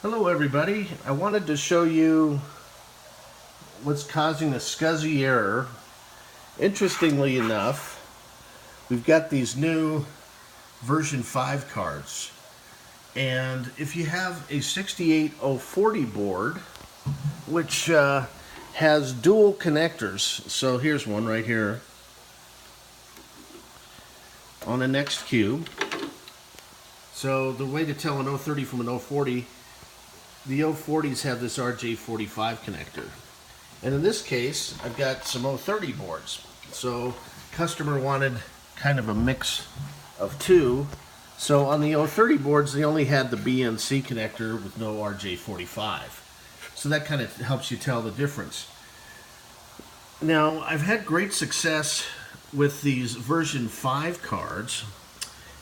Hello everybody, I wanted to show you what's causing a scsi error. Interestingly enough, we've got these new version 5 cards, and if you have a 68040 board which has dual connectors, so here's one right here on a NeXT cube. So the way to tell an 030 from an 040, the 040s have this RJ45 connector. And in this case, I've got some 030 boards. So customer wanted kind of a mix of two. So on the 030 boards, they only had the BNC connector with no RJ45. So that kind of helps you tell the difference. Now, I've had great success with these version 5 cards.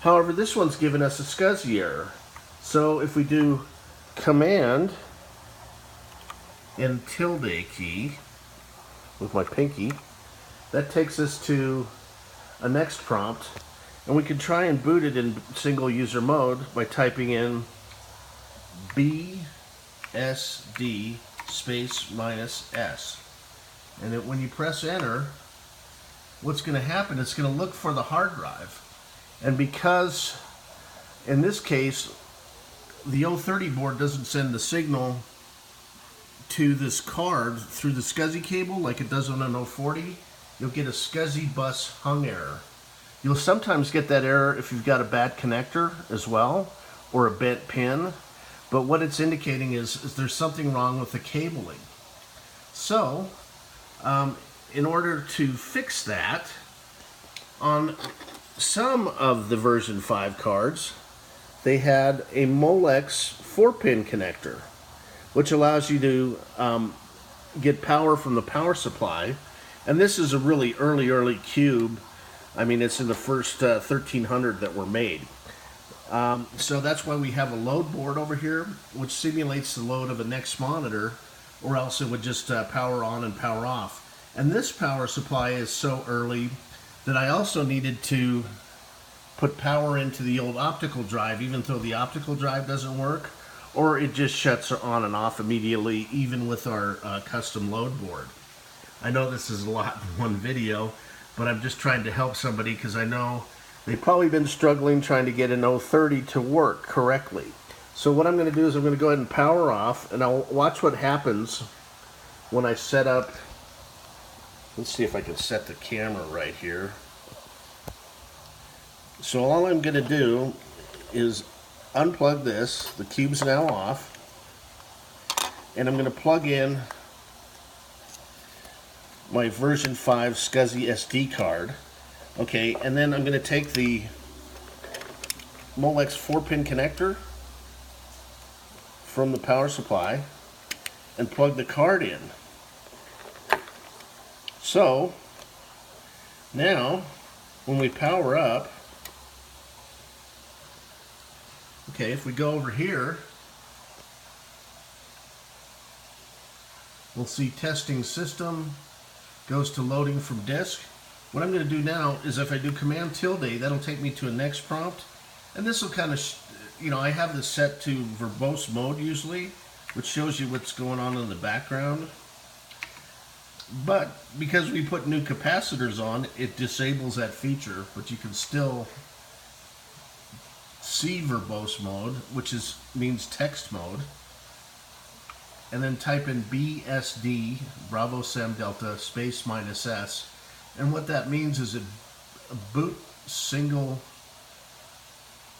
However, this one's given us a scsi error. So if we do Command and tilde key with my pinky, that takes us to a next prompt, and we can try and boot it in single user mode by typing in BSD space -S. And when you press enter, what's going to happen, it's going to look for the hard drive. And because in this case the 030 board doesn't send the signal to this card through the scsi cable like it does on an 040, you'll get a scsi bus hung error. You'll sometimes get that error if you've got a bad connector as well, or a bent pin, but what it's indicating is there's something wrong with the cabling. So in order to fix that, on some of the version 5 cards, they had a Molex 4-pin connector, which allows you to get power from the power supply. And this is a really early cube. I mean, it's in the first 1300 that were made. So that's why we have a load board over here, which simulates the load of a NeXT monitor, or else it would just power on and power off. And this power supply is so early that I also needed to put power into the old optical drive, even though the optical drive doesn't work, or it just shuts on and off immediately, even with our custom load board. I know this is a lot in one video, but I'm just trying to help somebody because I know they've probably been struggling trying to get an 030 to work correctly. So what I'm going to do is I'm going to go ahead and power off, and I'll watch what happens when I set up. Let's see if I can set the camera right here. So all I'm going to do is unplug this. The cube's now off. And I'm going to plug in my version 5 scsi2sd card. Okay, and then I'm going to take the Molex 4-pin connector from the power supply and plug the card in. So now when we power up, okay, if we go over here, we'll see testing system, goes to loading from disk. What I'm going to do now is if I do Command tilde, that'll take me to a next prompt. And this will kind of, I have this set to verbose mode usually, which shows you what's going on in the background. But because we put new capacitors on, it disables that feature, but you can still see verbose mode, which means text mode, and then type in BSD Bravo Sam Delta space -S, and what that means is a boot single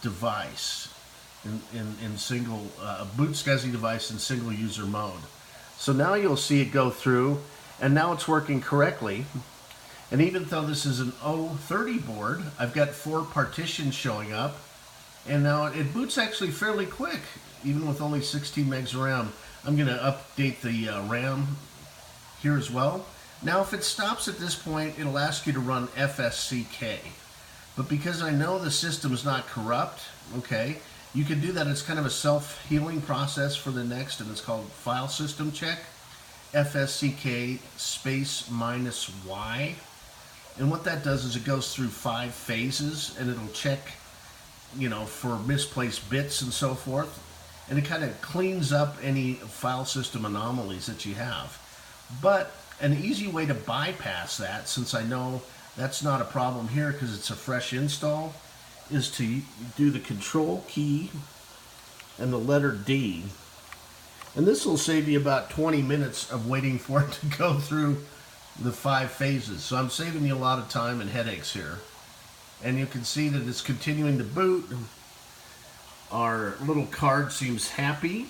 device in single boot scsi device in single user mode. So now you'll see it go through, and now it's working correctly. And even though this is an 030 board, I've got 4 partitions showing up. And now it boots actually fairly quick, even with only 16 megs of RAM. I'm going to update the RAM here as well. Now if it stops at this point, it'll ask you to run FSCK. But because I know the system is not corrupt, okay, you can do that. It's kind of a self-healing process for the NeXT, and it's called file system check. FSCK space -Y. And what that does is it goes through 5 phases, and it'll check, for misplaced bits and so forth. and it kind of cleans up any file system anomalies that you have. But an easy way to bypass that, since I know that's not a problem here because it's a fresh install, is to do the control key and the letter D. And this will save you about 20 minutes of waiting for it to go through the 5 phases. So I'm saving you a lot of time and headaches here. And you can see that it's continuing to boot. Our little card seems happy.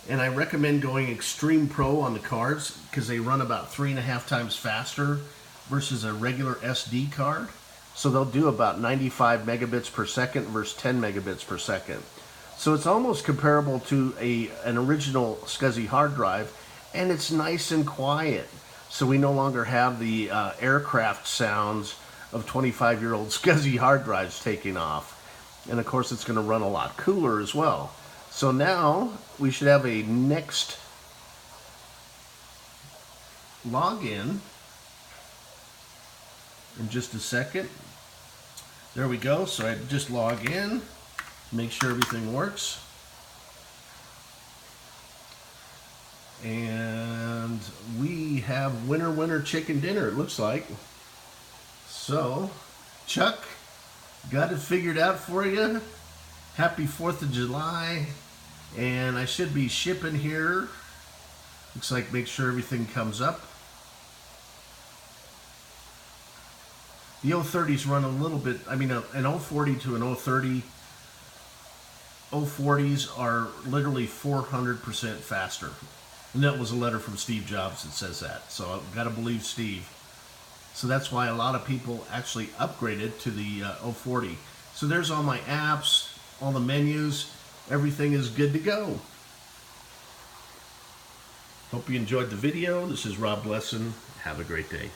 And I recommend going Extreme Pro on the cards because they run about 3.5 times faster versus a regular SD card. So they'll do about 95 megabits per second versus 10 megabits per second. So it's almost comparable to an original SCSI hard drive, and it's nice and quiet. So we no longer have the aircraft sounds of 25-year-old SCSI hard drives taking off. And of course it's going to run a lot cooler as well. So now we should have a NeXT login in just a second. There we go. So I just log in, make sure everything works. And we have winner, winner, chicken dinner, it looks like. So, Chuck, got it figured out for you. Happy 4th of July. And I should be shipping here. Looks like make sure everything comes up. The 030s run a little bit, I mean, an 040 to an 030, 040s are literally 400% faster. And that was a letter from Steve Jobs that says that. So I've got to believe Steve. So that's why a lot of people actually upgraded to the 040. So there's all my apps, all the menus, everything is good to go. Hope you enjoyed the video. This is Rob Blessin. Have a great day.